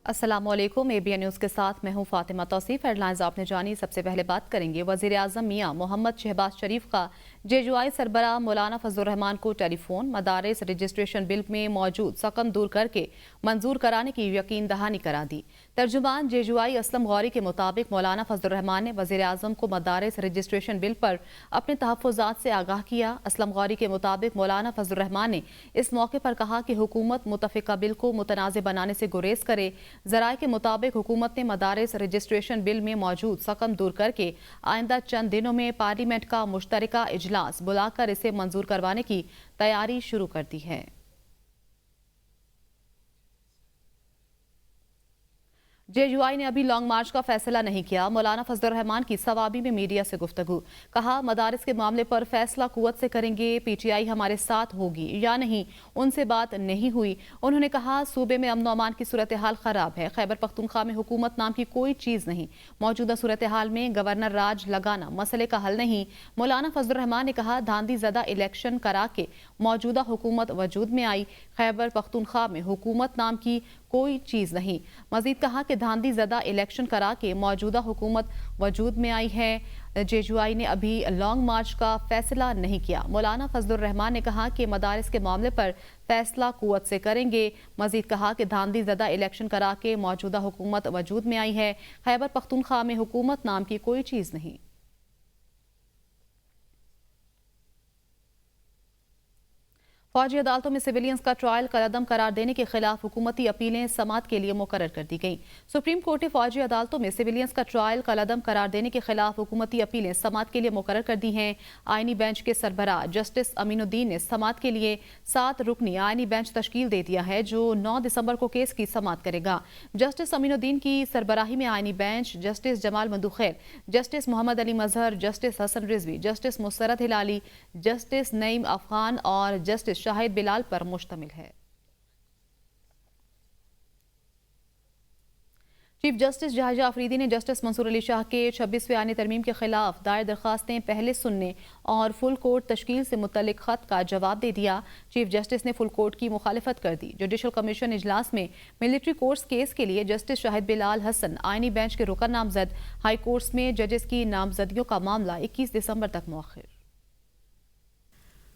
अस्सलामुअलैकुम। ABN news के साथ मैं हूं फातिमा तौसीफ। हेडलाइंस आपने जानी। सबसे पहले बात करेंगे वज़ीर आज़म मियां मोहम्मद शहबाज शरीफ का JUI सरबराह मौलाना फजलुर रहमान को टेलीफोन। मदारिस रजिस्ट्रेशन बिल में मौजूद सकम दूर करके मंजूर कराने की यकीन दहानी करा दी। तर्जुमान JUI असलम गौरी के मुताबिक मौलाना फजलुर रहमान ने वज़ीर आज़म को मदारिस रजिस्ट्रेशन बिल पर अपने तहफ़्फ़ुज़ात से आगाह किया। असलम गौरी के मुताबिक मौलाना फजलुर रहमान ने इस मौके पर कहा कि हुकूमत मुतफ़िका बिल को मुतनाज़ बनाने से गुरेज करे। ज़राए के मुताबिक हुकूमत ने मदारिस रजिस्ट्रेशन बिल में मौजूद सकम दूर करके आइंदा चंद दिनों में पार्लियामेंट का मुश्तरका इजलास बुलाकर इसे मंजूर करवाने की तैयारी शुरू कर दी है। JUI ने अभी लॉन्ग मार्च का फैसला नहीं किया। मौलाना फजलुर रहमान की सवाबी में मीडिया से गुफ्तगू। कहा, मदारिस के मामले पर फैसला कुव्वत से करेंगे। PTI हमारे साथ होगी या नहीं, उनसे बात नहीं हुई। उन्होंने कहा, सूबे में अमन अमान की सूरत हाल खराब है। खैबर पख्तूनख्वा में हुकूमत नाम की कोई चीज़ नहीं। मौजूदा सूरत हाल में गवर्नर राज लगाना मसले का हल नहीं। मौलाना फजलुर रहमान ने कहा, धांधी ज़दा इलेक्शन करा के मौजूदा हुकूमत वजूद में आई। खैबर पख्तूनख्वा में हुकूमत नाम की कोई चीज़ नहीं। मजीद कहा कि धांधी ज़दा इलेक्शन करा के मौजूदा हुकूमत वजूद में आई है। JUI ने अभी लॉन्ग मार्च का फैसला नहीं किया। मौलाना फजलुर रहमान ने कहा कि मदारिस के मामले पर फैसला कुव्वत से करेंगे। मजीद कहा कि धांधी ज़दा इलेक्शन करा के मौजूदा हुकूमत वजूद में आई है। खैबर पख्तूनख्वा में हुकूमत नाम की कोई चीज़ नहीं। फौजी अदालतों में सिविलियंस का ट्रायल कलअदम करार देने के खिलाफ हुकूमती अपीलें समाअत के लिए मुकर्रर कर दी गईं। सुप्रीम कोर्ट ने फौजी अदालतों में सिविलियंस का ट्रायल कलअदम करार देने के खिलाफ हुकूमती अपीलें समाअत के लिए मुकर्रर कर दी हैं। आईनी बेंच के सरबराह जस्टिस अमीनुद्दीन ने समाअत के लिए 7 रुकनी आईनी बेंच तश्कील दे दिया है, जो 9 दिसंबर को केस की समाअत करेगा। जस्टिस अमीनुद्दीन की सरबराही में आईनी bench justice Jamal Mandokhail, justice Mohammad Ali Mazhar, justice Hasan Rizvi, justice Musarrat Hilali, justice Naeem Afghan और जस्टिस शाहिद बिलाल पर मुश्तमिल है। चीफ जस्टिस जहाजा अफरीदी ने जस्टिस मंसूर अली शाह के 26वें आईनी तरमीम के खिलाफ दायर दरखास्तें पहले सुनने और फुल कोर्ट तश्कील से मुतल्लिक खत का जवाब दे दिया। चीफ जस्टिस ने फुल कोर्ट की मुखालिफत कर दी। जुडिशल कमीशन इजलास में मिलिट्री कोर्ट्स केस के लिए जस्टिस शाहिद बिलाल हसन आईनी बेंच के रुकन नामजद। हाई कोर्ट्स में जजेस की नामजदगियों का मामला 21 दिसंबर तक मुअख्खर।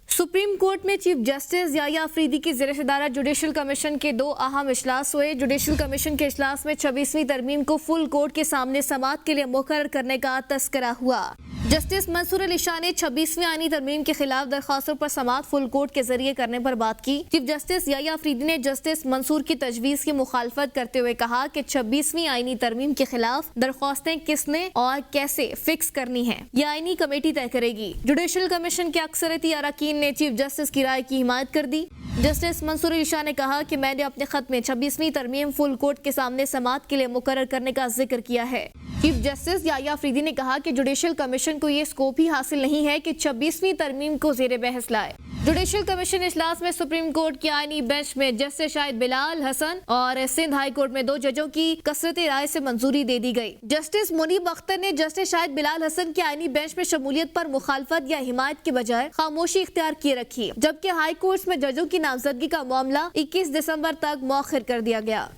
सुप्रीम कोर्ट में चीफ जस्टिस याह्या अफरीदी की ज़ेर सदारत जुडिशल कमीशन के 2 अहम इजलास हुए। जुडिशल कमीशन के इजलास में 26वीं तरमीम को फुल कोर्ट के सामने समाअत के लिए मुकर्रर करने का तस्करा हुआ। जस्टिस मंसूर अली शाह ने 26वीं आईनी तरमीम के खिलाफ दरखास्तों पर समाअत फुल कोर्ट के जरिए करने पर बात की। चीफ जस्टिस याह्या अफरीदी ने जस्टिस मंसूर की तजवीज़ की मुखालफत करते हुए कहा कि 26वीं आईनी तरमीम के खिलाफ दरख्वास्तें किसने और कैसे फिक्स करनी है, यह आईनी कमेटी तय करेगी। जुडिशल कमीशन के अक्सरियती अरकान ने चीफ जस्टिस की राय की हिमायत कर दी। जस्टिस मंसूर अली शाह ने कहा कि मैंने अपने खत में 26वीं तरमीम फुल कोर्ट के सामने समाअत के लिए मुकर्रर करने का जिक्र किया है। चीफ जस्टिस याह्या अफरीदी ने कहा कि जुडिशल कमीशन को ये स्कोप ही हासिल नहीं है कि 26वीं तरमीम को ज़ेरे बहस लाए। जुडिशल कमीशन इजलास में सुप्रीम कोर्ट की आईनी बेंच में जस्टिस शाहिद बिलाल हसन और सिंध हाई कोर्ट में 2 जजों की कसरती राय से मंजूरी दे दी गई। जस्टिस मुनीब अख्तर ने जस्टिस शाहिद बिलाल हसन की आईनी बेंच में शमूलियत पर मुखालफत या हिमायत के बजाय खामोशी इख्तियार किए रखी, जबकि हाई कोर्ट में जजों की नामजदगी का मामला 21 दिसंबर तक मौखर कर दिया गया।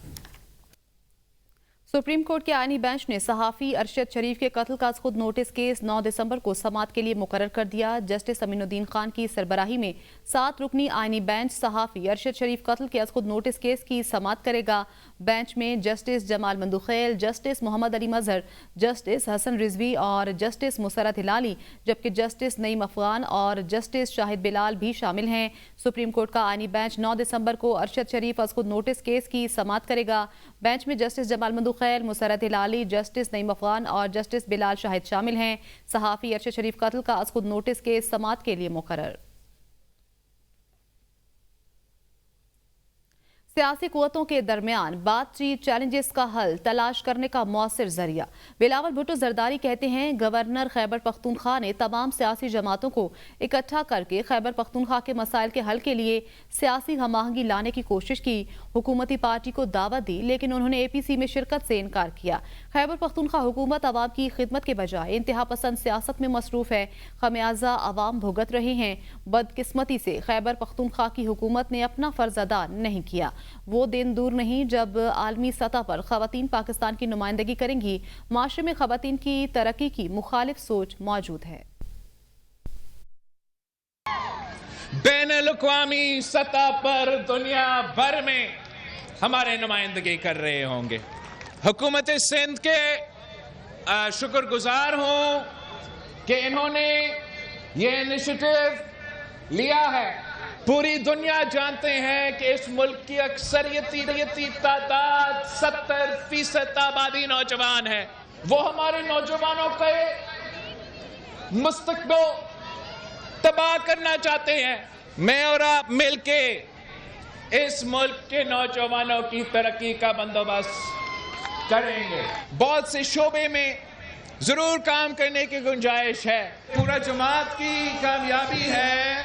सुप्रीम कोर्ट के आईनी बेंच ने सहाफ़ी अरशद शरीफ के कत्ल का खुद नोटिस केस 9 दिसंबर को समाअत के लिए मुकर्रर कर दिया। जस्टिस अमीनुद्दीन खान की सरबराही में 7 रुकनी आईनी बेंच सहाफ़ी अरशद शरीफ कत्ल के खुद नोटिस केस की समाअत करेगा। बेंच में justice Jamal Mandokhail, justice Mohammad Ali Mazhar, justice Hasan Rizvi और जस्टिस मुसरत हिलाली, जबकि जस्टिस नईम अफगान और जस्टिस शाहिद बिलाल भी शामिल हैं। सुप्रीम कोर्ट का आईनी बेंच 9 दिसंबर को अरशद शरीफ खुद नोटिस केस की समाअत करेगा। बेंच में जस्टिस जमाल मंदुखैर, मुसरत हिलाली, जस्टिस नईम अफगान और जस्टिस बिलाल शाहिद शामिल हैं। सहाफ़ी अरशद शरीफ कत्ल का खुद नोटिस केस समाअत के लिए मुकर्रर। सियासी कुव्वतों के दरमियान बातचीत चैलेंजेस का हल तलाश करने का मौसर जरिया। बिलावल भुट्टो जरदारी कहते हैं, गवर्नर खैबर पख्तूनख्वा ने तमाम सियासी जमातों को इकट्ठा करके खैबर पख्तूनख्वा के मसाइल के हल के लिए सियासी हमाहंगी लाने की कोशिश की। हुकूमती पार्टी को दावत दी, लेकिन उन्होंने APC में शिरकत से इनकार किया। खैबर पख्तूनख्वा हुकूमत अवाम की खिदमत के बजाय इंतहा पसंद सियासत में मसरूफ है। खमियाजा अवाम भुगत रहे हैं। बदकिस्मती से खैबर पख्तूनख्वा की हुकूमत ने अपना फर्ज अदा नहीं किया। वो दिन दूर नहीं जब आलमी सतह पर खवातीन पाकिस्तान की नुमाइंदगी करेंगी। माशरे में खवातीन की तरक्की की मुखालिफ सोच मौजूद है। बैनुल-अक़वामी सतह पर दुनिया भर में हमारे नुमाइंदगी कर रहे होंगे। हुकूमत सिंध के शुक्रगुजार हूं कि इन्होंने ये इनिशिएटिव लिया है। पूरी दुनिया जानते हैं कि इस मुल्क की अक्सरियती तादाद 70% आबादी नौजवान है। वो हमारे नौजवानों के मुस्तकबिल तबाह करना चाहते हैं। मैं और आप मिलके इस मुल्क के नौजवानों की तरक्की का बंदोबस्त करेंगे। बहुत से शोबे में जरूर काम करने की गुंजाइश है। पूरा जमात की कामयाबी है,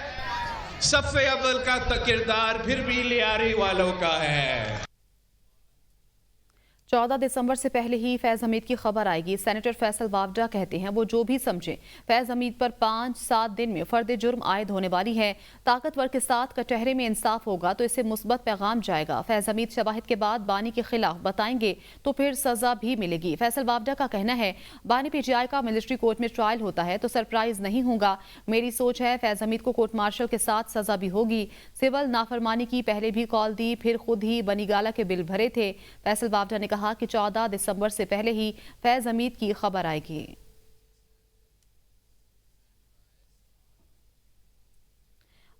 सफ़े अव्वल का किरदार फिर भी लियारी वालों का है। 14 दिसंबर से पहले ही फैज हमीद की खबर आएगी। सेनेटर फैसल वावडा कहते हैं वो जो भी समझे फैज हमीद पर 5-7 दिन में फर्द जुर्म आयद होने वाली है। ताकतवर के साथ कचहरे में इंसाफ होगा तो इससे मुस्बत पैगाम जाएगा। फैज हमीद शवाहिद के बाद बानी के खिलाफ बताएंगे तो फिर सजा भी मिलेगी। फैसल वावडा का कहना है बानी PTI का मिलिट्री कोर्ट में ट्रायल होता है तो सरप्राइज नहीं होगा। मेरी सोच है फैज हमीद को कोर्ट मार्शल के साथ सजा भी होगी। सिविल नाफरमानी की पहले भी कॉल दी, फिर खुद ही बनीगाला के बिल भरे थे। फैसल वावडा ने कहा कि 14 दिसंबर से पहले ही फैज हमीद की खबर आएगी।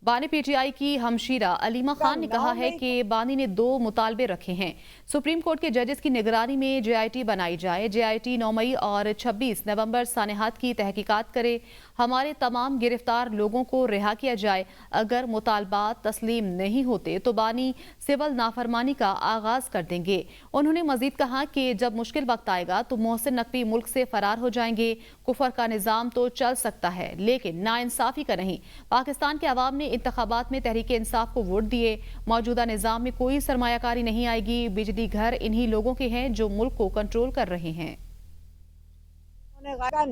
बानी PTI की हमशीरा अलीमा खान ने कहा है कि बानी ने 2 मुतालबे रखे हैं। सुप्रीम कोर्ट के जजेस की निगरानी में JIT बनाई जाए। JIT 9 मई और 26 नवंबर सानेहात की तहकीकात करे। हमारे तमाम गिरफ्तार लोगों को रिहा किया जाए। अगर मुतालबात तस्लीम नहीं होते तो बानी सिविल नाफरमानी का आगाज कर देंगे। उन्होंने मजीद कहा कि जब मुश्किल वक्त आएगा तो मोहसिन नकवी मुल्क से फरार हो जाएंगे। कुफर का निज़ाम तो चल सकता है लेकिन नाइंसाफी का नहीं। पाकिस्तान के अवाम ने इंतखाबात में तहरीके इंसाफ को वोट दिए। मौजूदा निज़ाम में कोई सरमायाकारी नहीं आएगी। बिजली घर इन्हीं लोगों के हैं जो मुल्क को कंट्रोल कर रहे हैं।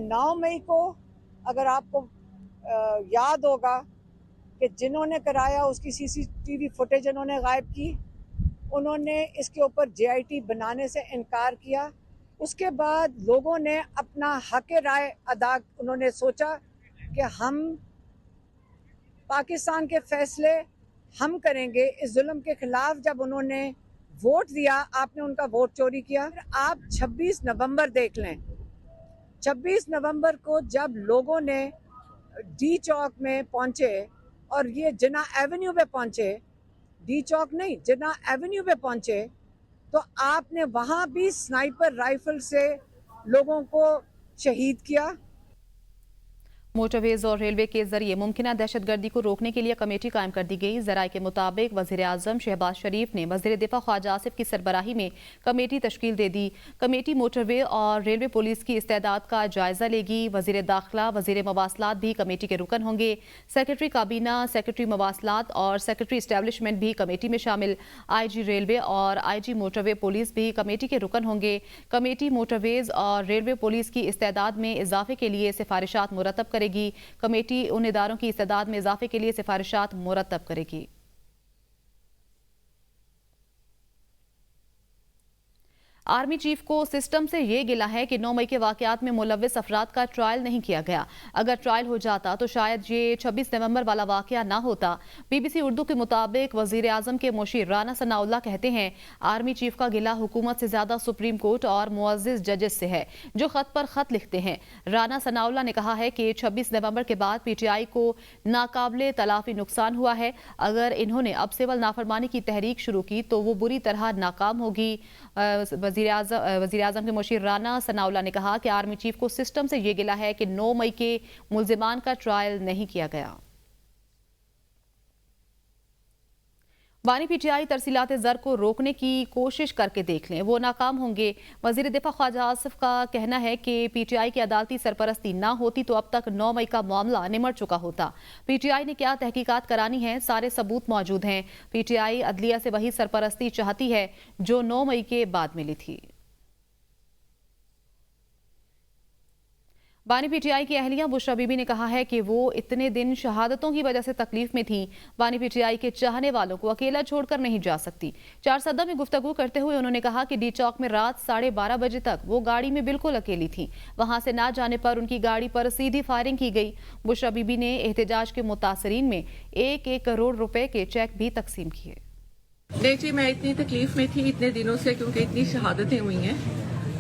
9 मई को अगर आपको याद होगा कि जिन्होंने कराया उसकी CCTV फुटेज उन्होंने गायब की। उन्होंने इसके ऊपर JIT बनाने से इनकार किया। उसके बाद लोगों ने अपना हक राय अदा, उन्होंने सोचा कि हम पाकिस्तान के फैसले हम करेंगे। इस जुल्म के खिलाफ जब उन्होंने वोट दिया, आपने उनका वोट चोरी किया। आप 26 नवंबर देख लें। 26 नवंबर को जब लोगों ने डी चौक में पहुंचे और ये जिन्ना एवेन्यू पे पहुंचे, डी चौक नहीं जिन्ना एवेन्यू पे पहुंचे, तो आपने वहां भी स्नाइपर राइफल से लोगों को शहीद किया। मोटरवेज और रेलवे के जरिए मुमकिन दहशतगर्दी को रोकने के लिए कमेटी कायम कर दी गई। जराये के मुताबिक वज़ीर आज़म शहबाज शरीफ ने वज़ीर दिफा ख्वाजा आसिफ की सरबराही में कमेटी तश्कील दे दी। कमेटी मोटरवे और रेलवे पुलिस की इस्तेदाद का जायजा लेगी। वज़ीर दाखिला, वज़ीर मवासलात भी कमेटी के रुकन होंगे। सेक्रेटरी काबीना, सेक्रेटरी मवासलात और सेक्रेटरी इस्टेब्लिशमेंट भी कमेटी में शामिल। IG रेलवे और IG मोटरवे पुलिस भी कमेटी के रुकन होंगे। कमेटी मोटरवेज और रेलवे पुलिस की इस्तेदाद में इजाफे के लिए सिफारिशात मुरतब करेगी। कमेटी उन इदारों की इस्तेदाद में इजाफे के लिए सिफारिशात मुरतब करेगी। आर्मी चीफ को सिस्टम से ये गिला है कि 9 मई के वाकयात में मुलव्विस अफराद का ट्रायल नहीं किया गया। अगर ट्रायल हो जाता तो शायद ये 26 नवंबर वाला वाकया ना होता। BBC उर्दू के मुताबिक वजीर आजम के मुशीर राना सनाउल्लाह कहते हैं आर्मी चीफ का गिला हुकूमत से ज्यादा सुप्रीम कोर्ट और मुअज़्ज़िज़ जजेस से है जो खत पर खत लिखते हैं। राना सनाउल्लाह ने कहा है कि 26 नवंबर के बाद PTI को नाकाबिले तलाफी नुकसान हुआ है। अगर इन्होंने अब सिविल नाफरमानी की तहरीक शुरू की तो वो बुरी तरह नाकाम होगी। वज़ीर आज़म के मुशीर राना सनाउल्लाह ने कहा कि आर्मी चीफ को सिस्टम से ये गिला है कि 9 मई के मुल्ज़िमान का ट्रायल नहीं किया गया। बानी PTI तरसीलात ज़र को रोकने की कोशिश करके देख लें, वो नाकाम होंगे। वज़ीर दिफा ख्वाजा आसिफ का कहना है कि PTI की अदालती सरपरस्ती ना होती तो अब तक 9 मई का मामला निमट चुका होता। PTI ने क्या तहकीकात करानी है, सारे सबूत मौजूद हैं। PTI अदलिया से वही सरपरस्ती चाहती है जो 9 मई के बाद मिली थी। बानी पीटीआई की अहलिया बुशरा बीबी ने कहा है कि वो इतने दिन शहादतों की वजह से तकलीफ में थी। बानी पीटीआई के चाहने वालों को अकेला छोड़कर नहीं जा सकती। चार सदा में गुफ्तगू करते हुए उन्होंने कहा कि डी चौक में रात 12:30 बजे तक वो गाड़ी में बिल्कुल अकेली थी। वहां से ना जाने पर उनकी गाड़ी पर सीधी फायरिंग की गई। बुशरा बीबी ने एहतजाज के मुतासरीन में 1-1 करोड़ रुपए के चेक भी तकसीम किए। नहीं जी, मैं इतनी तकलीफ में थी इतने दिनों से, क्योंकि इतनी शहादतें हुई हैं,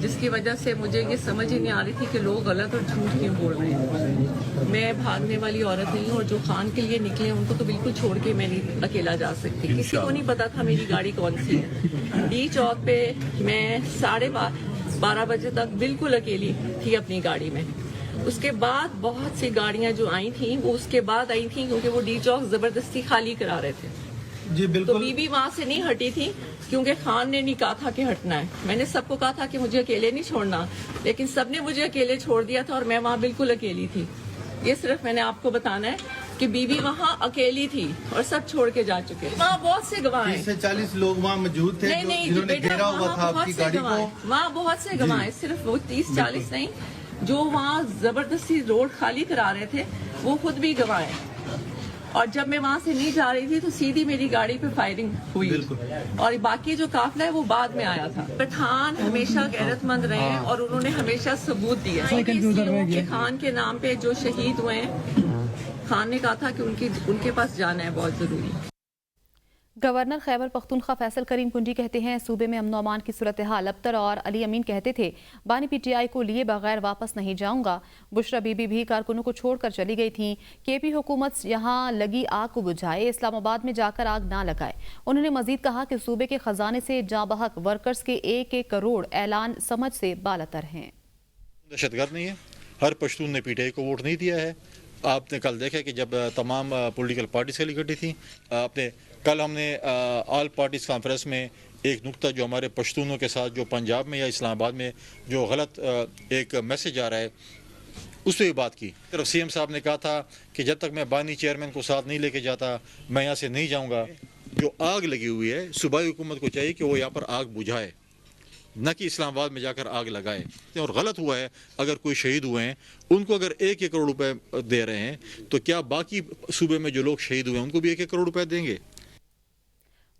जिसकी वजह से मुझे ये समझ ही नहीं आ रही थी कि लोग गलत और झूठ क्यों बोल रहे हैं। मैं भागने वाली औरत नहीं हूँ और जो खान के लिए निकले उनको तो बिल्कुल छोड़ के मैं नहीं अकेला जा सकती। किसी को नहीं पता था मेरी गाड़ी कौन सी है। डी चौक पे मैं 12:30 बजे तक बिल्कुल अकेली थी अपनी गाड़ी में। उसके बाद बहुत सी गाड़ियां जो आई थी वो उसके बाद आई थी, क्योंकि वो डी चौक जबरदस्ती खाली करा रहे थे। जी बिल्कुल। तो बीबी वहां से नहीं हटी थी क्योंकि खान ने नहीं कहा था कि हटना है। मैंने सबको कहा था कि मुझे अकेले नहीं छोड़ना, लेकिन सबने मुझे अकेले छोड़ दिया था और मैं वहां बिल्कुल अकेली थी। ये सिर्फ मैंने आपको बताना है कि बीबी वहां अकेली थी और सब छोड़ के जा चुके। वहाँ बहुत से गवाह हैं। 30 से 40 लोग वहाँ मौजूद थे जिन्होंने घेरा हुआ था आपकी गाड़ी को। वहाँ बहुत से गवाह हैं, सिर्फ वो 30-40 नहीं, जो वहाँ जबरदस्ती रोड खाली करा रहे थे वो खुद भी गवाह हैं। और जब मैं वहां से नहीं जा रही थी तो सीधी मेरी गाड़ी पे फायरिंग हुई और बाकी जो काफिला है वो बाद में आया था। पठान हमेशा गैरतमंद रहे और उन्होंने हमेशा सबूत दिया कि खान के नाम पे जो शहीद हुए हैं, खान ने कहा था कि उनके पास जाना है बहुत जरूरी। गवर्नर खैबर पख्तूनख्वा फैसल करीम कुंजी कहते हैं सूबे में अमन अमान की सूरत हाल अबतर और अली अमीन कहते थे बानी पीटीआई को लिए बगैर वापस नहीं जाऊंगा। बुशरा बीबी भी कारकुनों को छोड़कर चली गई थी। केपी हुकूमत यहां लगी आग को बुझाए, इस्लामाबाद में जाकर आग ना लगाए। उन्होंने मजीद कहा कि सूबे के खजाने से जाबहक वर्कर्स के 1-1 करोड़ ऐलान समझ से बालातर हैं। दहशतगर्द नहीं है, हर पश्तून ने पीटीआई को वोट नहीं दिया है। आपने कल देखा कि जब तमाम पॉलिटिकल पार्टी से इकट्ठी थी, आपने कल हमने ऑल पार्टीज कॉन्फ्रेंस में एक नुक्ता जो हमारे पश्तूनों के साथ जो पंजाब में या इस्लामाबाद में जो गलत एक मैसेज आ रहा है उस पर भी बात की। तरफ सीएम साहब ने कहा था कि जब तक मैं बानी चेयरमैन को साथ नहीं लेके जाता मैं यहाँ से नहीं जाऊँगा। जो आग लगी हुई है सूबाई हुकूमत को चाहिए कि वो यहाँ पर आग बुझाए, न कि इस्लामाबाद में जाकर आग लगाए। और गलत हुआ है अगर कोई शहीद हुए हैं उनको अगर 1-1 करोड़ रुपए दे रहे हैं तो क्या बाकी सूबे में जो लोग शहीद हुए हैं उनको भी 1-1 करोड़ रुपए देंगे?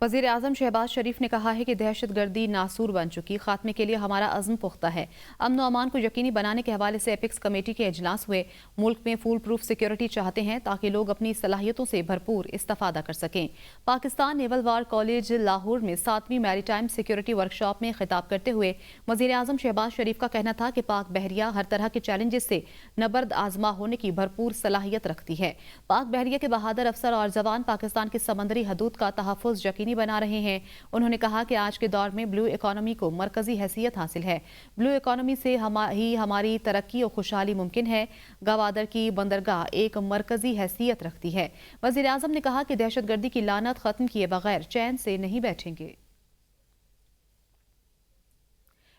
वज़ीर आज़म शहबाज शरीफ ने कहा है कि दहशतगर्दी नासूर बन चुकी, खात्मे के लिए हमारा अज़्म पुख्ता है। अमन व अमान को यकीनी बनाने के हवाले से एपिक्स कमेटी के इजलास हुए। मुल्क में फूल प्रूफ सिक्योरिटी चाहते हैं ताकि लोग अपनी सलाहियतों से भरपूर इस्तेफादा कर सकें। पाकिस्तान नेवल वार कॉलेज लाहौर में 7वीं मैरीटाइम सिक्योरिटी वर्कशॉप में खिताब करते हुए वज़ीर आज़म शहबाज शरीफ का कहना था कि पाक बहरिया हर तरह के चैलेंजेस से नबर्द आजमा होने की भरपूर सलाहियत रखती है। पाक बहरिया के बहादुर अफसर और जवान पाकिस्तान की समंदरी हदूद का तहफ़्फ़ुज़ यकीनी बना रहे हैं। उन्होंने कहा कि आज के दौर में ब्लू इकोनॉमी को मरकजी हैसियत हासिल है। ब्लू इकोनॉमी से ही हमारी तरक्की और खुशहाली मुमकिन है। गवादर की बंदरगाह एक मरकजी हैसियत रखती है। वज़ीर आज़म ने कहा कि दहशतगर्दी की लानत खत्म किए बगैर चैन से नहीं बैठेंगे।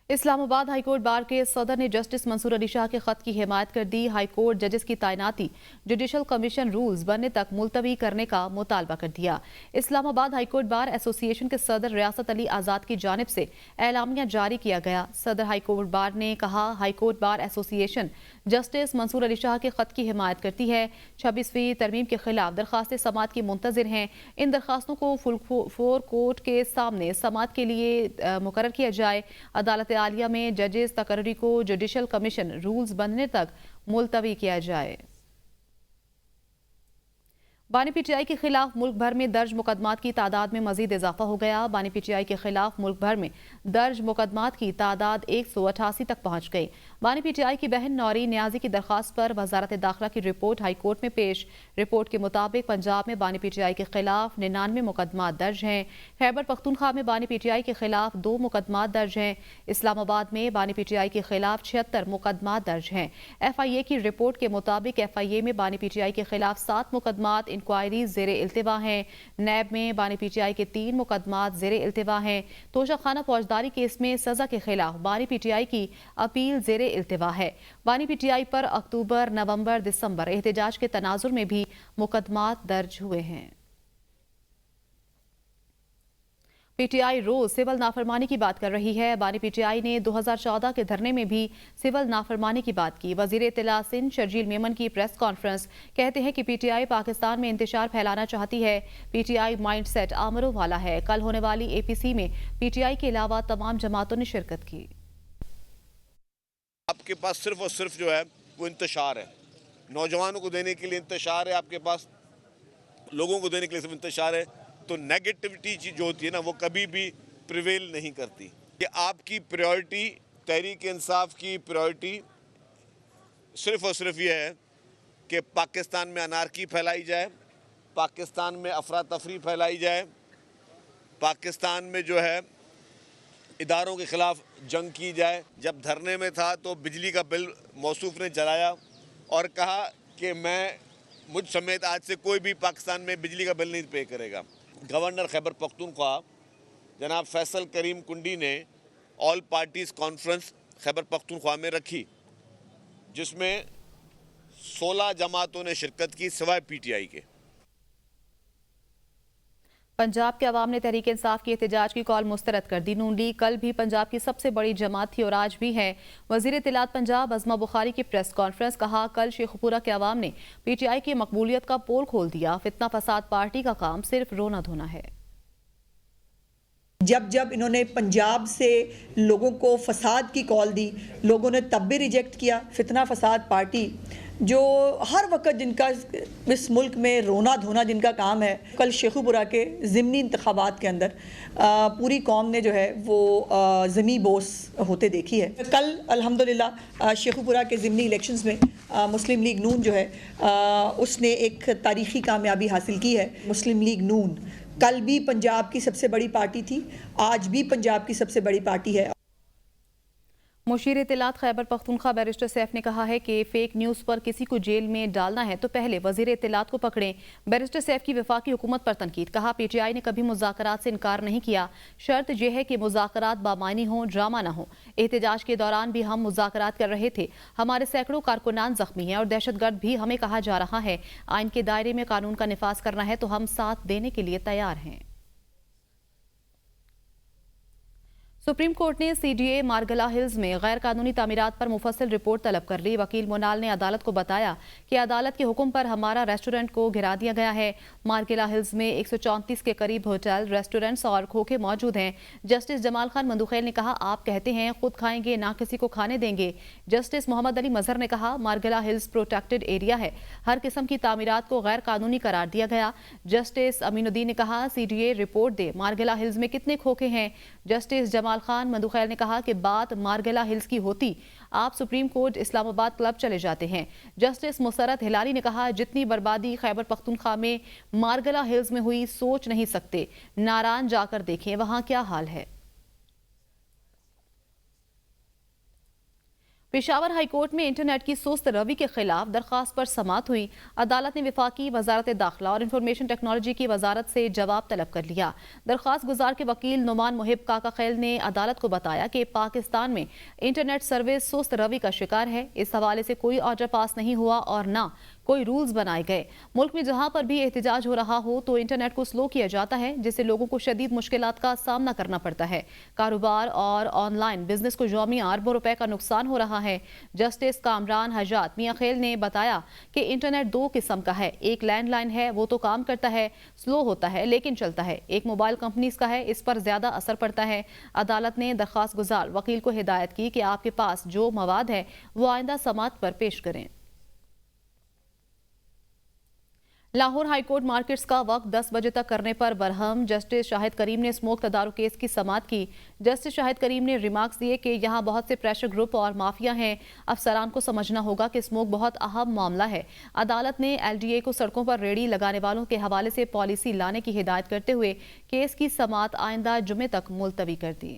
इस्लामाबाद हाईकोर्ट बार के सदर ने जस्टिस मंसूर अली शाह के खत की हिमायत कर दी। हाईकोर्ट जजेस की तैनाती जुडिशल कमीशन रूल्स बनने तक मुलतवी करने का मुतालबा कर दिया। इस्लामाबाद हाईकोर्ट बार एसोसिएशन के सदर रियासत अली आज़ाद की जानिब से एलामिया जारी किया गया। सदर हाईकोर्ट बार ने कहा, high court bar association justice Mansoor Ali Shah के खत की हिमायत करती है। 26वीं तरमीम के खिलाफ दरखास्तें समात की मुंतजिर हैं। इन दरखास्तों को फुल कोर्ट के सामने समात के लिए मुकर्रर किया जाए। अदालत आलिया में जजेस तकर्री को जुडिशल कमीशन रूल्स बनने तक मुलतवी किया जाए। बानी पीटीआई के खिलाफ मुल्क भर में दर्ज मुकदमात की तादाद में मजीद इजाफा हो गया। बानी पीटीआई के खिलाफ मुल्क भर में दर्ज मुकदमात की तादाद 188 तक पहुंच गई। बानी पीटीआई की बहन नौरी न्याजी की दरखास्त पर वजारत दाखिला की रिपोर्ट हाईकोर्ट में पेश। रिपोर्ट के मुताबिक पंजाब में बानी पीटीआई के खिलाफ 99 मुकदमात दर्ज हैं। खैबर पख्तूनख्वा में बानी पीटीआई के खिलाफ 2 मुकदमात दर्ज हैं। इस्लामाबाद में बानी पीटीआई के खिलाफ 76 मुकदमात दर्ज हैं। FIA की रिपोर्ट के मुताबिक FIA में बानी पीटीआई के खिलाफ 7 मुकदमात इंक्वायरी ज़ेरे इल्तिवा हैं। नैब में बानी पीटीआई के 3 मुकदमात ज़ेरे इल्तिवा हैं। तोशाखाना फौजदारी केस में सजा के खिलाफ बानी पीटीआई की अपील ज़ेरे इल्तिवा है। बानी पीटीआई पर अक्टूबर, नवंबर, दिसंबर एहतजाज के तनाजुर में भी मुकदमात दर्ज हुए हैं। पीटीआई रोज सिविल नाफरमानी की बात कर रही है। बानी पीटीआई ने 2014 के धरने में भी सिविल नाफरमानी की बात की। वजीर इत्तला सिंध शर्जील मेमन की प्रेस कॉन्फ्रेंस, कहते हैं कि पीटीआई पाकिस्तान में इंतशार फैलाना चाहती है। पीटीआई माइंडसेट आमरों वाला है। कल होने वाली एपीसी में पीटीआई के अलावा तमाम जमातों ने शिरकत की। आपके पास सिर्फ और सिर्फ जो है वो इंतशार है, नौजवानों को देने के लिए इंतशार है, आपके पास लोगों को देने के लिए सिर्फ इंतशार है। तो नेगेटिविटी जो होती है ना, वो कभी भी प्रिवेल नहीं करती। कि आपकी प्रायोरिटी, तहरीक इंसाफ की प्रायोरिटी सिर्फ और सिर्फ ये है कि पाकिस्तान में अनारकी फैलाई जाए, पाकिस्तान में अफरा तफरी फैलाई जाए, पाकिस्तान में जो है इदारों के खिलाफ जंग की जाए। जब धरने में था तो बिजली का बिल मौसूफ ने जलाया और कहा कि मुझ समेत आज से कोई भी पाकिस्तान में बिजली का बिल नहीं पे करेगा। गवर्नर खैबर पख्तूनख्वा जनाब फैसल करीम कुंडी ने all parties conference Khyber Pakhtunkhwa में रखी, जिसमें 16 जमातों ने शिरकत की सिवाय पीटीआई के। पंजाब के अवाम ने तहरीक इंसाफ की एहतजाज की कॉल मुस्तरद कर दी। नून लीग कल भी पंजाब की सबसे बड़ी जमात थी और आज भी है। वजीर इत्तलात पंजाब अज़मा बुखारी की प्रेस कॉन्फ्रेंस, कहा कल शेखपुरा के अवाम ने पीटीआई की मकबूलियत का पोल खोल दिया। फितना फसाद पार्टी का काम सिर्फ रोना धोना है। जब इन्होंने पंजाब से लोगों को फसाद की कॉल दी, लोगों ने तब भी रिजेक्ट किया। फितना फसाद पार्टी जो हर वक्त जिनका इस मुल्क में रोना धोना जिनका काम है, कल शेखुपुरा के ज़िमनी इंतखाबात के अंदर पूरी कौम ने जो है वो ज़मी बोस होते देखी है। कल अल्हम्दुलिल्लाह शेखुपुरा के ज़िमनी इलेक्शंस में मुस्लिम लीग नून जो है उसने एक तारीख़ी कामयाबी हासिल की है। मुस्लिम लीग नून कल भी पंजाब की सबसे बड़ी पार्टी थी, आज भी पंजाब की सबसे बड़ी पार्टी है। मुशीर इत्तलात खैबर पख्तूनख्वा बैरिस्टर सैफ ने कहा है कि फेक न्यूज़ पर किसी को जेल में डालना है तो पहले वजीर इत्तलात को पकड़ें। बैरिस्टर सैफ की वफाकी हुकूमत पर तनकीद, कहा पीटीआई ने कभी मुज़ाकरात से इनकार नहीं किया, शर्त यह है कि मुज़ाकरात बामानी हों, ड्रामा ना हो। एहतजाज के दौरान भी हम मुज़ाकरात कर रहे थे, हमारे सैकड़ों कारकुनान जख्मी हैं और दहशतगर्द भी हमें कहा जा रहा है। आइन के दायरे में कानून का निफाज करना है तो हम साथ देने के लिए तैयार हैं। सुप्रीम कोर्ट ने सीडीए मारगला हिल्स में गैर कानूनी तामीरात पर मुफस्सिल रिपोर्ट तलब कर ली। वकील मोनाल ने अदालत को बताया कि अदालत के हुक्म पर हमारा रेस्टोरेंट को गिरा दिया गया है। मारगला हिल्स में 134 के करीब होटल, रेस्टोरेंट्स और खोखे मौजूद हैं। जस्टिस जमाल खान मंदुखैल ने कहा, आप कहते हैं खुद खाएंगे ना किसी को खाने देंगे। जस्टिस मोहम्मद अली मजहर ने कहा, मारगला हिल्स प्रोटेक्टेड एरिया है, हर किस्म की तामीरात को गैर कानूनी करार दिया गया। जस्टिस अमीनुद्दीन ने कहा, सीडीए रिपोर्ट दे, मारगला हिल्स में कितने खोखे हैं। जस्टिस जमाल खान मंदुखैल ने कहा कि बात मारगला हिल्स की होती आप सुप्रीम कोर्ट इस्लामाबाद क्लब चले जाते हैं। जस्टिस मुसरत हिलाली ने कहा, जितनी बर्बादी खैबर पख्तूनख्वा में मारगला हिल्स में हुई सोच नहीं सकते, नारायण जाकर देखें वहां क्या हाल है। पेशावर हाईकोर्ट में इंटरनेट की सुस्त रवि के खिलाफ दरखास्त पर समाअत हुई। अदालत ने वफाकी वजारत दाखिला और इंफॉर्मेशन टेक्नोलॉजी की वजारत से जवाब तलब कर लिया। दरखास्त गुजार के वकील नुमान मुहिब काका खैल ने अदालत को बताया कि पाकिस्तान में इंटरनेट सर्विस सुस्त रवि का शिकार है। इस हवाले से कोई ऑर्डर पास नहीं हुआ और ना कोई रूल्स बनाए गए। मुल्क में जहां पर भी एहतजाज हो रहा हो तो इंटरनेट को स्लो किया जाता है, जिससे लोगों को शदीद मुश्किलात का सामना करना पड़ता है। कारोबार और ऑनलाइन बिजनेस को यौमी अरबों रुपए का नुकसान हो रहा है। जस्टिस कामरान हजात मियां खेल ने बताया कि इंटरनेट दो किस्म का है, एक लैंडलाइन है, वो तो काम करता है, स्लो होता है लेकिन चलता है। एक मोबाइल कंपनीज का है, इस पर ज्यादा असर पड़ता है। अदालत ने दरखास्त गुजार वकील को हिदायत की कि आपके पास जो मवाद है वो आइंदा समाअत पर पेश करें। लाहौर हाईकोर्ट मार्केट्स का वक्त 10 बजे तक करने पर बरहम। जस्टिस शाहिद करीम ने स्मोक तदारुक केस की समाअत की। जस्टिस शाहिद करीम ने रिमार्क्स दिए कि यहाँ बहुत से प्रेशर ग्रुप और माफिया हैं, अफसरान को समझना होगा कि स्मोक बहुत अहम मामला है। अदालत ने LDA को सड़कों पर रेडी लगाने वालों के हवाले से पॉलिसी लाने की हिदायत करते हुए केस की समाअत आइंदा जुमे तक मुलतवी कर दी।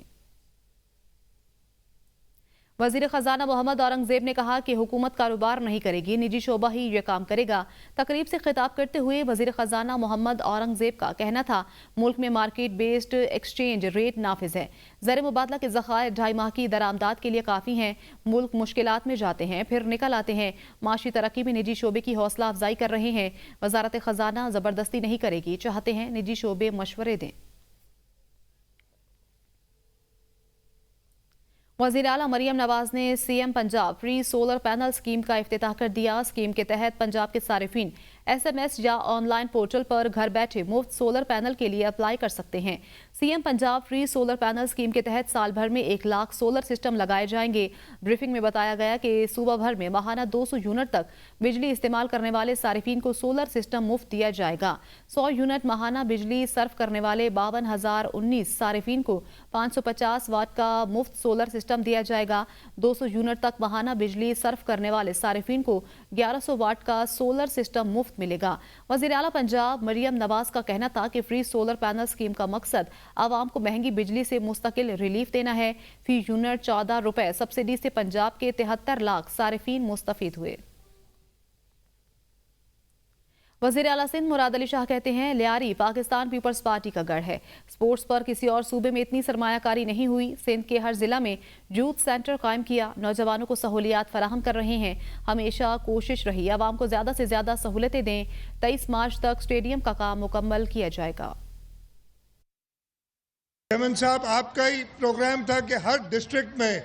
वजीर खजाना मोहम्मद औरंगजेब ने कहा कि हुकूमत कारोबार नहीं करेगी, निजी शोबा ही ये काम करेगा। तकरीब से खिताब करते हुए वजीर खजाना मोहम्मद औरंगजेब का कहना था, मुल्क में मार्केट बेस्ड एक्सचेंज रेट नाफिज है, ज़र मुबादला के ज़खायर 2.5 माह की दरामदाद के लिए काफ़ी हैं। मुल्क मुश्किलात में जाते हैं फिर निकल आते हैं। माशी तरक्की में निजी शोबे की हौसला अफजाई कर रहे हैं। वजारत खजाना ज़बरदस्ती नहीं करेगी, चाहते हैं निजी शोबे मशवरे दें। वज़ीर आला मरियम नवाज ने CM Punjab free solar panel scheme का इफ्तिताह कर दिया। स्कीम के तहत पंजाब के सारिफीन SMS या ऑनलाइन पोर्टल पर घर बैठे मुफ्त सोलर पैनल के लिए अप्लाई कर सकते हैं। CM Punjab free solar panel scheme के तहत साल भर में 1 लाख सोलर सिस्टम लगाए जाएंगे। ब्रीफिंग में बताया गया कि सूबा भर में माहाना 200 यूनिट तक बिजली इस्तेमाल करने वाले सारिफीन को सोलर सिस्टम मुफ्त दिया जाएगा। 100 यूनिट माहाना बिजली सर्फ करने वाले 52,019 सारिफीन को 550 वाट का मुफ्त सोलर सिस्टम दिया जाएगा। 200 यूनिट तक माहाना बिजली सर्फ करने वाले सारिफीन को 1100 वाट का सोलर सिस्टम मुफ्त मिलेगा। वज़ीर आला पंजाब मरियम नवाज का कहना था कि फ्री सोलर पैनल स्कीम का मकसद आवाम को महंगी बिजली से मुस्तकिल रिलीफ देना है। फी यूनिट 14 रुपए सब्सिडी से पंजाब के 73 लाख सारिफीन मुस्तफीद हुए। वज़ीर आला सिंध मुराद अली शाह कहते हैं, लियारी पाकिस्तान पीपल्स पार्टी का गढ़ है। स्पोर्ट्स पर किसी और सूबे में इतनी सरमायाकारी नहीं हुई। सिंध के हर जिला में यूथ सेंटर कायम किया, नौजवानों को सहूलियात फराहम कर रहे हैं। हमेशा कोशिश रही आवाम को ज़्यादा से ज़्यादा सहूलतें दें। 23 मार्च तक स्टेडियम का काम मुकम्मल किया जाएगा। चेयरमैन साहब, आपका ही प्रोग्राम था कि हर डिस्ट्रिक्ट में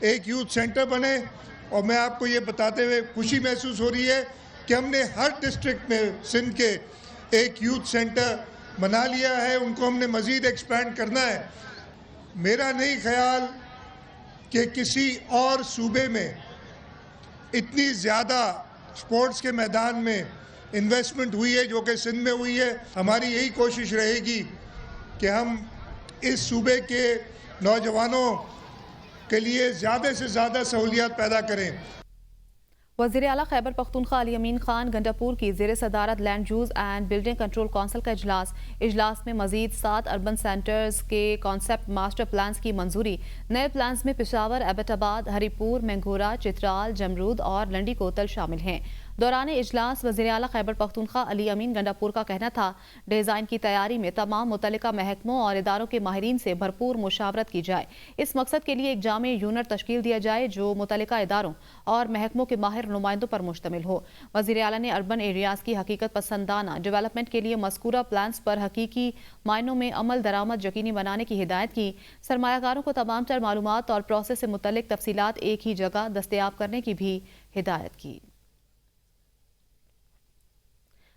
एक यूथ सेंटर बने, और मैं आपको ये बताते हुए खुशी महसूस हो रही है कि हमने हर डिस्ट्रिक्ट में सिंध के एक यूथ सेंटर बना लिया है। उनको हमने मज़ीद एक्सपैंड करना है। मेरा नहीं ख्याल कि किसी और सूबे में इतनी ज़्यादा स्पोर्ट्स के मैदान में इन्वेस्टमेंट हुई है जो कि सिंध में हुई है। हमारी यही कोशिश रहेगी कि हम इस सूबे के नौजवानों के लिए ज़्यादा से ज़्यादा सहूलियात पैदा करें। वज़ीर आला खैबर पख्तूनख्वा अली अमीन खान गंडापुर की ज़ेर सदारत land use and building control council का इजलास में मज़ीद 7 अर्बन सेंटर्स के कॉन्सेप्ट मास्टर प्लान्स की मंजूरी। नए प्लान्स में पेशावर, एबटाबाद, हरीपुर, मैंगोरा, चित्राल, जमरूद और लंडी कोतल शामिल हैं। दौरान इजलास वज़ीर आला खैबर पख्तूनख्वा अली अमीन गंडापुर का कहना था, डिज़ाइन की तैयारी में तमाम मुतल्लिका महकमों और इदारों के माहिरीन से भरपूर मुशावरत की जाए। इस मकसद के लिए एक जामे यूनिट तश्कील दिया जाए जो मुतल्लिका इदारों और महकमों के माहिर नुमाइंदों पर मुश्तमिल हो। वज़ीर आला ने अर्बन एरियाज़ की हकीकत पसंदाना डेवलपमेंट के लिए मज़कूरा प्लान्स पर हकीकी मायनों में अमल दरामद यकीनी बनाने की हिदायत की। सरमायाकारों को तमाम तर मालूमात और प्रोसेस से मुतल्लिक तफसीलात एक ही जगह दस्तयाब करने की भी हिदायत की।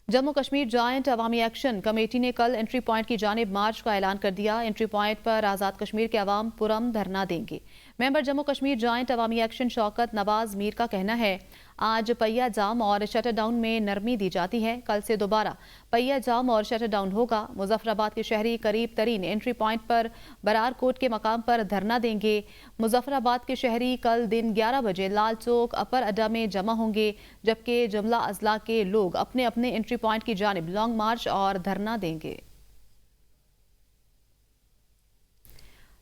जम्मू कश्मीर जॉइंट अवामी एक्शन कमेटी ने कल एंट्री पॉइंट की जानिब मार्च का ऐलान कर दिया। एंट्री पॉइंट पर आज़ाद कश्मीर के अवाम पुरअमन धरना देंगे। मेंबर जम्मू कश्मीर जॉइंट अवामी एक्शन शौकत नवाज मीर का कहना है, आज पहिया जाम और शटर डाउन में नरमी दी जाती है। कल से दोबारा पहिया जाम और शटर डाउन होगा। मुजफ्फराबाद के शहरी करीब तरीन एंट्री पॉइंट पर बरार कोट के मकाम पर धरना देंगे। मुजफ्फराबाद के शहरी कल दिन 11 बजे लाल चौक अपर अड्डा में जमा होंगे, जबकि जुमला अजला के लोग अपने अपने एंट्री पॉइंट की जानिब लॉन्ग मार्च और धरना देंगे।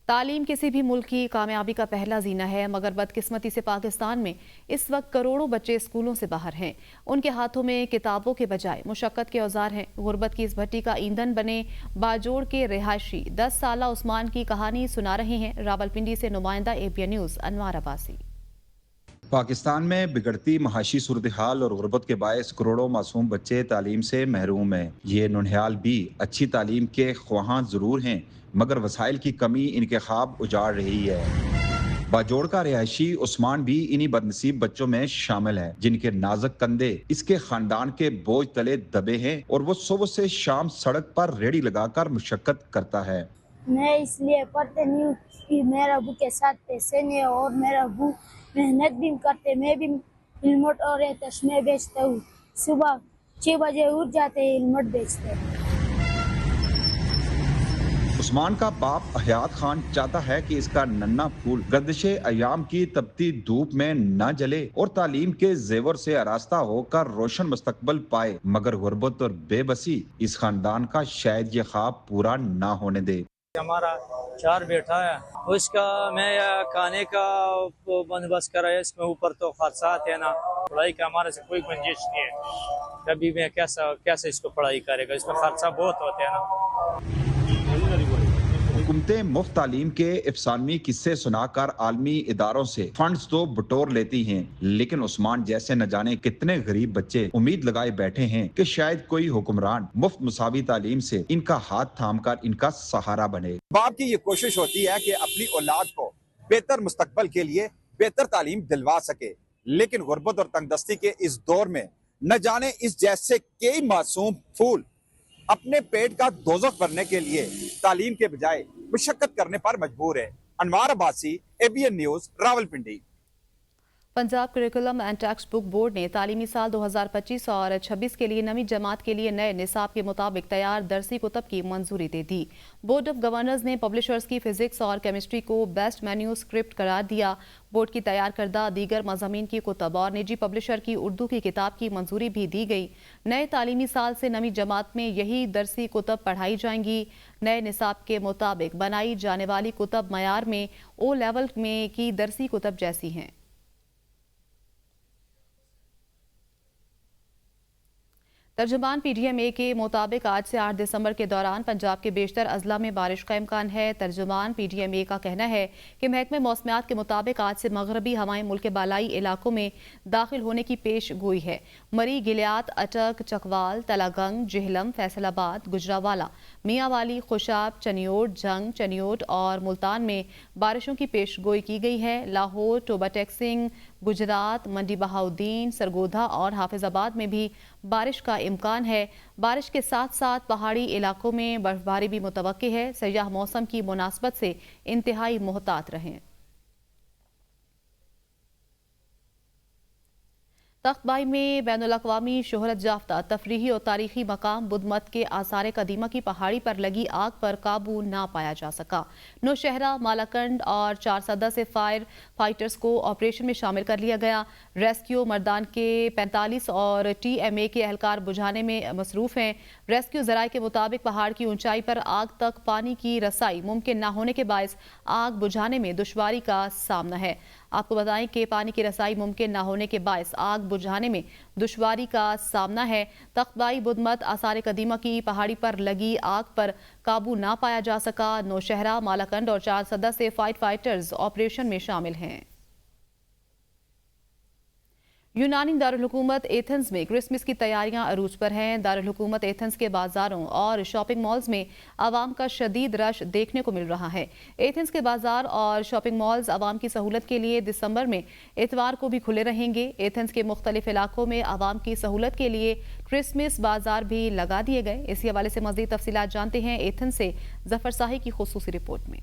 तालीम किसी भी मुल्क की कामयाबी का पहला जीना है, मगर बदकिस्मती से पाकिस्तान में इस वक्त करोड़ों बच्चे स्कूलों से बाहर हैं। उनके हाथों में किताबों के बजाय मुशक्कत के औजार हैं। गुर्बत की इस भट्टी का ईंधन बने बाजोड़ के रिहायशी 10 साला उस्मान की कहानी सुना रहे हैं। रावलपिंडी से नुमाइंदा ABN न्यूज़ अनवार अब्बासी। पाकिस्तान में बिगड़ती महाशी सूरत हाल और गुर्बत के बायस करोड़ों मासूम बच्चे तालीम से महरूम हैं। ये नन्हेयाल भी अच्छी तालीम के ख्वाहां जरूर हैं, मगर वसाइल की कमी इनके ख्वाब उजाड़ रही है। बाजोड़ का रिहायशी उस्मान भी इन्हीं बदनसीब बच्चों में शामिल है, जिनके नाजुक कंधे इसके खानदान के बोझ तले दबे हैं और वो सुबह से शाम सड़क पर रेड़ी लगाकर मुशक्कत करता है। मैं इसलिए पढ़ते नहीं हूँ कि मेरा अबू के साथ पैसे नहीं है और मेरा अबू मेहनत भी करते। मैं भी हेलमेट और चश्मे बेचता हूँ। सुबह 6 बजे उठ जाते हैं, हेलमेट बेचते हैं। उस्मान का बाप हयात खान चाहता है कि इसका नन्हा फूल गर्दिशे अयाम की तपती धूप में न जले और तालीम के जेवर से आरास्ता होकर रोशन मुस्तकबल पाए, मगर गुर्बत और बेबसी इस खानदान का शायद ये ख्वाब पूरा ना होने दे। हमारा 4 बेटा है, उसका मैं खाने का बंदोबस्त कर रहा है। इसमें ऊपर तो खर्चात है ना, पढ़ाई का हमारे से कोई गुंजाइश नहीं है। कभी मैं कैसे इसको पढ़ाई करेगा, इसमें खर्चा बहुत होते हैं ना। हुकूमतें मुफ्त तालीम के अफसानवी किस्से सुनाकर आलमी इदारों से फंड्स तो बटोर लेती हैं, लेकिन उस्मान जैसे न जाने कितने गरीब बच्चे उम्मीद लगाए बैठे हैं कि शायद कोई हुक्मरान मुफ्त मुसावी तालीम से इनका हाथ थामकर इनका सहारा बने। बाप की ये कोशिश होती है कि अपनी औलाद को बेहतर मुस्तकबल के लिए बेहतर तालीम दिलवा सके। लेकिन गुर्बत और तंगदस्ती के इस दौर में न जाने इस जैसे कई मासूम फूल अपने पेट का दोज़ख भरने के लिए तालीम के बजाय मुशक्कत करने पर मजबूर है। Anwar Abbasi, ABN news, Rawalpindi. Punjab curriculum and textbook board ने तालीमी साल 2025 और 26 के लिए नवी जमात के लिए नए निसाब के मुताबिक तैयार दरसी कुतब की मंजूरी दे दी। बोर्ड ऑफ गवर्नर्स ने पब्लिशर्स की फिजिक्स और केमिस्ट्री को बेस्ट मेन्यू स्क्रिप्ट करार दिया। बोर्ड की तैयार करदा दीगर मज़ामीन की कुतब और निजी पब्लिशर की उर्दू की किताब की मंजूरी भी दी गई। नए तालीमी साल से नवी जमात में यही दरसी कुतब पढ़ाई जाएंगी। नए निसाब के मुताबिक बनाई जाने वाली कुतब मयार में O लेवल में की दरसी कुतब जैसी हैं। तर्जुमान PDMA के मुताबिक आज से 8 दिसंबर के दौरान पंजाब के बेशतर अजला में बारिश का इम्कान है। तर्जुमान PDMA का कहना है कि महकमे मौसमियात के मुताबिक आज से मगरबी हवाएं मुल्क के बालाई इलाकों में दाखिल होने की पेश गोई है। मरी, गिलियात, अटक, चकवाल, तलागंग, जेहलम, फैसलाबाद, गुजरावाला, मियांवाली, खुशाब, चनियोट, जंग, चनियोट और मुल्तान में बारिशों की पेश गोई की गई है। लाहौर, टोबा टेक्सिंग, गुजरात, मंडी बहाउद्दीन, सरगोधा और हाफिजाबाद में भी बारिश का इम्कान है। बारिश के साथ साथ पहाड़ी इलाकों में बर्फबारी भी मुतवक्की है। सयाह मौसम की मुनासबत से इंतहाई मोहतात रहें। तख्तबाई में बैनुल-अक़वामी शोहरत याफ्ता तफरीही और तारीखी मकाम बुद्ध मत के आसार कदीमा की पहाड़ी पर लगी आग पर काबू ना पाया जा सका। नौशहरा, मालाकंड और चारसदा से फायर फाइटर्स को ऑपरेशन में शामिल कर लिया गया। रेस्क्यू मर्दान के 45 और TMA के एहलकार बुझाने में मसरूफ हैं। रेस्क्यू ज़राए के मुताबिक पहाड़ की ऊंचाई पर आग तक पानी की रसाई मुमकिन न होने के बायस आग बुझाने में दुश्वारी का सामना है। आपको बताएं कि पानी की रसाई मुमकिन न होने के बायस आग बुझाने में दुश्वारी का सामना है। तख्तबाई बुद्ध मत आसार कदीमा की पहाड़ी पर लगी आग पर काबू ना पाया जा सका। नौशहरा, मालाकंड और चारसदा से फाइटर्स ऑपरेशन में शामिल हैं। यूनानी दारुल हुकूमत एथेंस में क्रिसमस की तैयारियां अरूज पर हैं। दारुल हुकूमत एथेंस के बाजारों और शॉपिंग मॉल्स में आवाम का शदीद रश देखने को मिल रहा है। एथेंस के बाजार और शॉपिंग मॉल्स आवाम की सहूलत के लिए दिसंबर में इतवार को भी खुले रहेंगे। एथेंस के मुख्तलिफ इलाकों में आवाम की सहूलत के लिए क्रिसमस बाजार भी लगा दिए गए। इसी हवाले से मज़ीद तफसीलात जानते हैं एथेंस से जफर साही की खुसूसी रिपोर्ट में।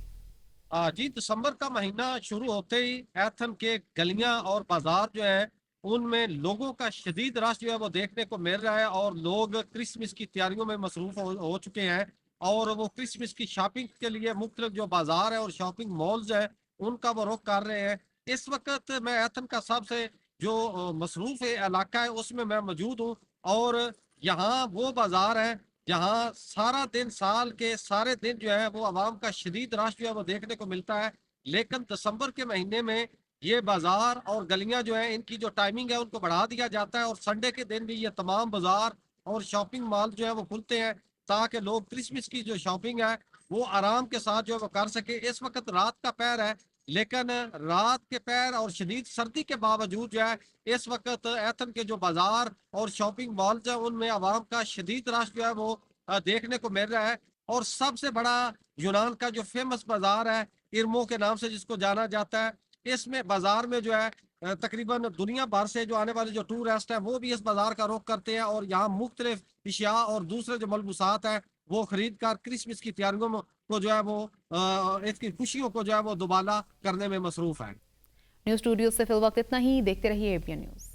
जी, दिसंबर का महीना शुरू होते ही एथेंस के गलियां और बाजार जो है उनमें लोगों का शदीद रश जो है वो देखने को मिल रहा है और लोग क्रिसमस की तैयारियों में मसरूफ हो चुके हैं और वो क्रिसमस की शॉपिंग के लिए मुख्तलिफ जो बाजार है और शॉपिंग मॉल्स है उनका वो रुख कर रहे हैं। इस वक्त मैं एथेंस का सबसे जो मसरूफ इलाका है उसमें मैं मौजूद हूँ और यहाँ वो बाजार है जहाँ सारा दिन साल के सारे दिन जो है वो आवाम का शदीद रश जो है वो देखने को मिलता है। लेकिन दिसंबर के महीने में ये बाजार और गलियां जो है इनकी जो टाइमिंग है उनको बढ़ा दिया जाता है और संडे के दिन भी ये तमाम बाजार और शॉपिंग मॉल जो है वो खुलते हैं ताकि लोग क्रिसमस की जो शॉपिंग है वो आराम के साथ जो है वो कर सके। इस वक्त रात का पहर है लेकिन रात के पहर और शदीद सर्दी के बावजूद जो है इस वक्त एथेंस के जो बाजार और शॉपिंग मॉल है उनमें आवाम का शदीद रश जो है वो देखने को मिल रहा है। और सबसे बड़ा यूनान का जो फेमस बाजार है इर्मो के नाम से जिसको जाना जाता है, इसमें बाजार में जो है तकरीबन दुनिया भर से जो आने वाले जो टूरिस्ट हैं वो भी इस बाजार का रुख करते हैं और यहाँ मुख्तलिफ अशिया और दूसरे जो मलबूसात हैं वो खरीद कर क्रिसमस की तैयारियों को जो है वो इसकी खुशियों को जो है वो दोबारा करने में मसरूफ है। न्यूज़ स्टूडियो से फिल वक्त इतना ही। देखते रहिए ABN न्यूज़।